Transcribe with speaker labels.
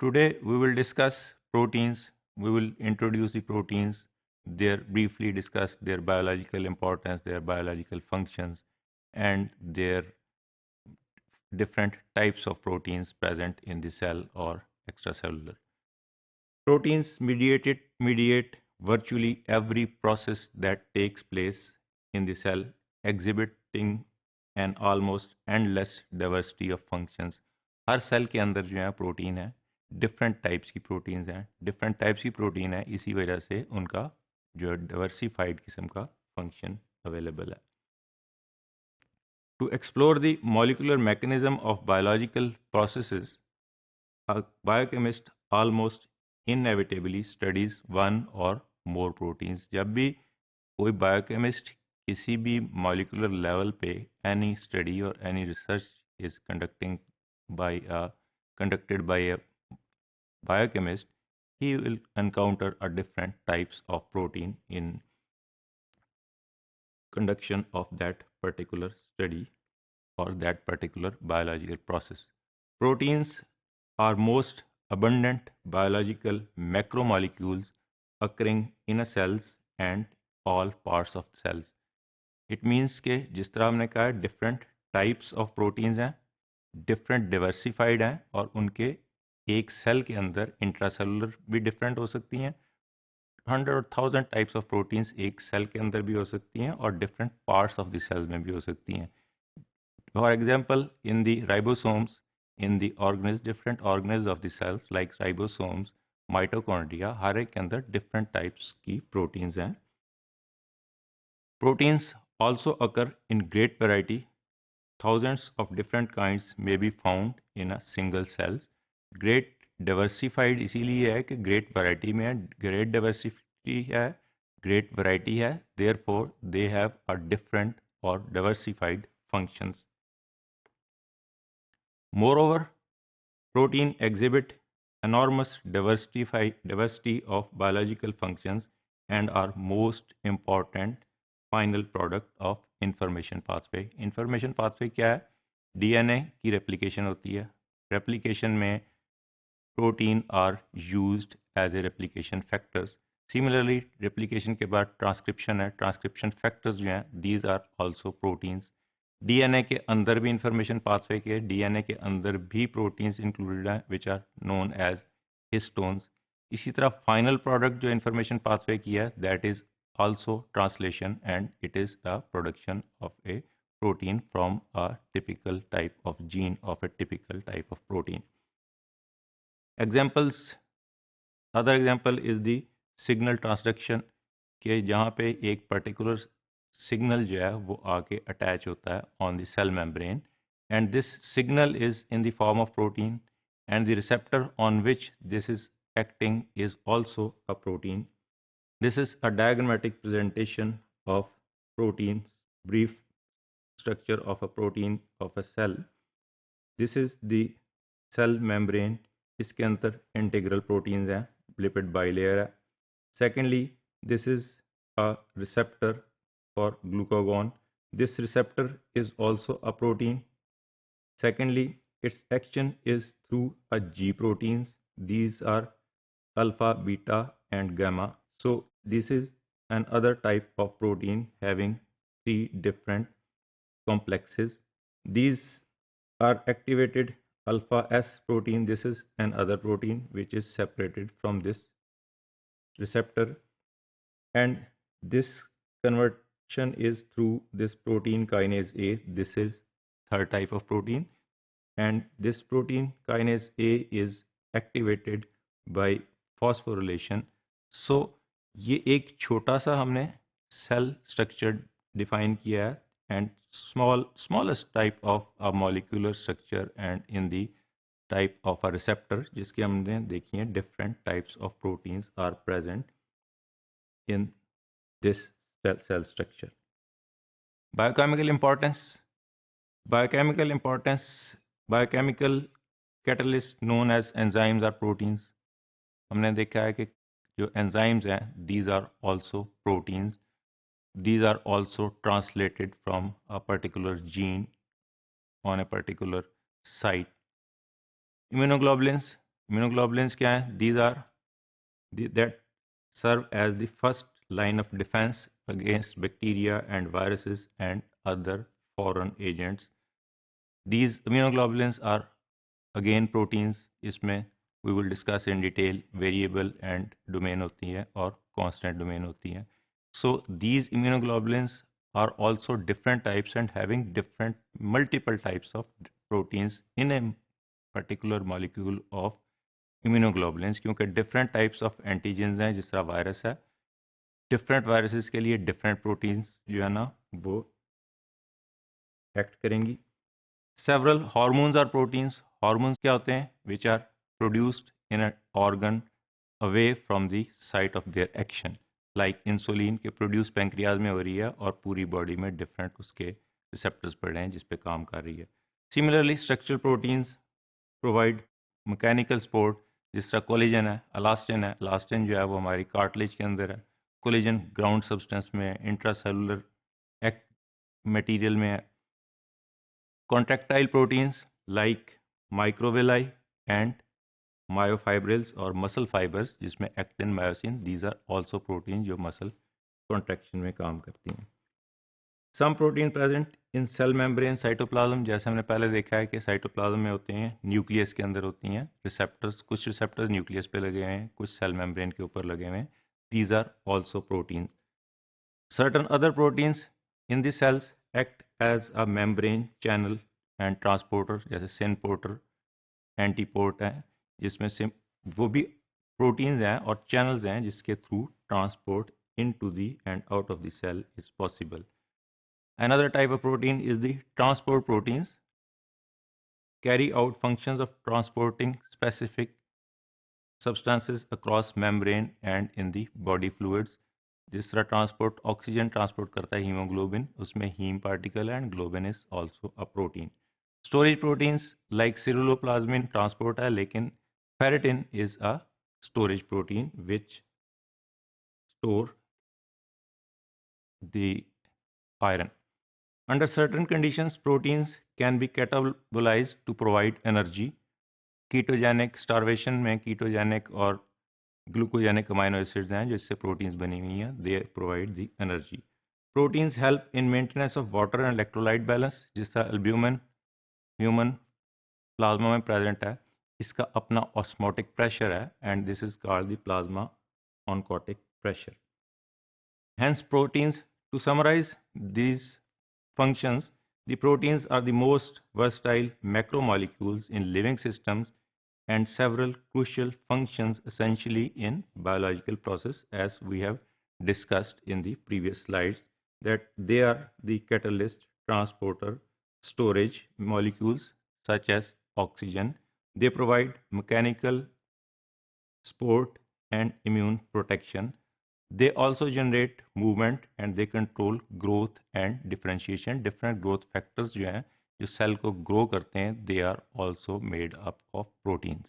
Speaker 1: Today we will discuss proteins. We will introduce the proteins, briefly discuss their biological importance, their biological functions, and their different types of proteins present in the cell or extracellular. Proteins mediate virtually every process that takes place in the cell, exhibiting an almost endless diversity of functions. हर cell के अंदर जो है protein है, different types की proteins हैं, different types की protein है, इसी वजह से उनका जो डाइवर्सिफाइड किस्म का फंक्शन अवेलेबल है. To explore the molecular mechanism of biological processes, a biochemist almost inevitably studies one or more proteins. जब भी कोई बायोकेमिस्ट किसी भी मॉलिकुलर लेवल पे एनी स्टडी और any research is conducted by a biochemist, he will encounter a different types of protein in conduction of that particular study or that particular biological process. Proteins are most abundant biological macromolecules occurring in a cells and all parts of cells. It means कि जिस तरह हमने कहा different types of proteins हैं, different diversified हैं और उनके एक सेल के अंदर इंट्रासेलुलर भी डिफरेंट हो सकती हैं. 100 और 1000 टाइप्स ऑफ प्रोटीन्स एक सेल के अंदर भी हो सकती हैं और different parts of the cell में भी हो सकती हैं. For example in the ribosomes in the organisms, different organelles of the cells like ribosomes, mitochondria, हर एक के अंदर different types की proteins हैं. Proteins also occur in great variety. Thousands of different kinds may be found in a single cell. Great diversified इसीलिए है कि great variety में है, great diversity है, great variety है, therefore they have a different or diversified functions. Moreover, protein exhibit enormous diversity of biological functions and are most important final product of information pathway. Information pathway क्या है? DNA की replication होती है. Replication में protein are used as a replication factors. Similarly, replication के बाद transcription है. Transcription factors जो हैं, these are also proteins. DNA के अंदर भी इंफॉर्मेशन पाथवे के डीएनए के अंदर भी प्रोटीन्स इंक्लूडेड हैं which are known as histones. इसी तरह फाइनल प्रोडक्ट जो इंफॉर्मेशन पाथवे की है that is also translation and it is the production of a protein from a typical type of gene of a typical type of protein. Examples, other example is the signal transduction के जहाँ पे एक particular signal जो है वो आके attach होता है on the cell membrane and this signal is in the form of protein and the receptor on which this is acting is also a protein. This is a diagrammatic presentation of proteins, brief structure of a protein of a cell. This is the cell membrane. इसके अंदर integral proteins हैं, lipid bilayer है. Secondly, this is a receptor for glucagon. This receptor is also a protein. Secondly, its action is through a G proteins. These are alpha, beta and gamma. So this is another type of protein having 3 different complexes. These are activated alpha S protein. This is another protein which is separated from this receptor, and this conversion is through this protein kinase A. This is third type of protein, and this protein kinase A is activated by phosphorylation. So ये एक छोटा सा हमने cell structure define किया है and smallest type of a molecular structure and in the type of a receptor जिसकी हमने देखी है different types of proteins are present in this cell structure. Biochemical importance. Biochemical importance. Biochemical catalysts known as enzymes are proteins. हमने देखा है कि जो enzymes हैं these are also proteins. These are also translated from a particular gene on a particular site. Immunoglobulins. Immunoglobulins क्या हैं? These are that serve as the first line of defense against bacteria and viruses and other foreign agents. These immunoglobulins are again proteins. इसमें we will discuss in detail variable and domain होती है और constant domain होती है. So these immunoglobulins are also different types and having different multiple types of proteins in a particular molecule of immunoglobulins, क्योंकि different types of antigens हैं. जिस तरह virus है, different viruses के लिए different proteins जो है ना वो act करेंगी. Several hormones are proteins. Hormones क्या होते हैं? Which are produced in an organ away from the site of their action. Like insulin के produce pancreas में हो रही है और पूरी body में different उसके receptors पड़े हैं जिस पे काम कर रही है. Similarly, structural proteins provide mechanical support. जिस तरह कोलेजन है, elastin है. Elastin जो है वो हमारी cartilage के अंदर है. कोलेजन ground substance में है, intracellular material में है. Contractile proteins like microvilli and myofibrils or muscle fibers जिसमें actin, myosin, these are also proteins जो muscle contraction में काम करती हैं. Some protein present in cell membrane cytoplasm, जैसे हमने पहले देखा है कि साइटोप्लाज्म में होते हैं, न्यूक्लियस के अंदर होती हैं. रिसेप्टर्स, कुछ रिसेप्टर्स न्यूक्लियस पे लगे हुए हैं, कुछ सेल मेम्ब्रेन के ऊपर लगे हुए हैं. These are also proteins. Certain other proteins in the cells act as a membrane channel and transporter, जैसे सिन पोर्टर, एंटीपोर्ट है, जिसमें से वो भी प्रोटीन्स हैं और चैनल्स हैं जिसके through transport into the and out of the cell is possible. Another type of protein is the transport proteins, carry out functions of transporting specific substances across membrane and in the body fluids. जिस तरह transport oxygen transport करता है haemoglobin, उसमें haem particle है and globin is also a protein. Storage proteins like ceruloplasmin transport है, लेकिन ferritin is a storage protein which store the iron. Under certain conditions, proteins can be catabolized to provide energy. Ketogenic starvation में ketogenic और glucogenic amino acids हैं जो इससे proteins बनी हुई हैं. They provide the energy. Proteins help in maintenance of water and electrolyte balance. जिस तरह एल्ब्यूमिन ह्यूमन प्लाज्मा में प्रेजेंट है, इसका अपना ऑस्मोटिक प्रेशर है and this is called the plasma oncotic pressure. Hence proteins, to summarize these functions, the proteins are the most versatile macromolecules in living systems and several crucial functions essentially in biological process, as we have discussed in the previous slides, that they are the catalyst, transporter, storage molecules such as oxygen. They provide mechanical support and immune protection. They also generate movement and they control growth and differentiation. Different growth factors जो हैं जो cell को grow करते हैं, they are also made up of proteins.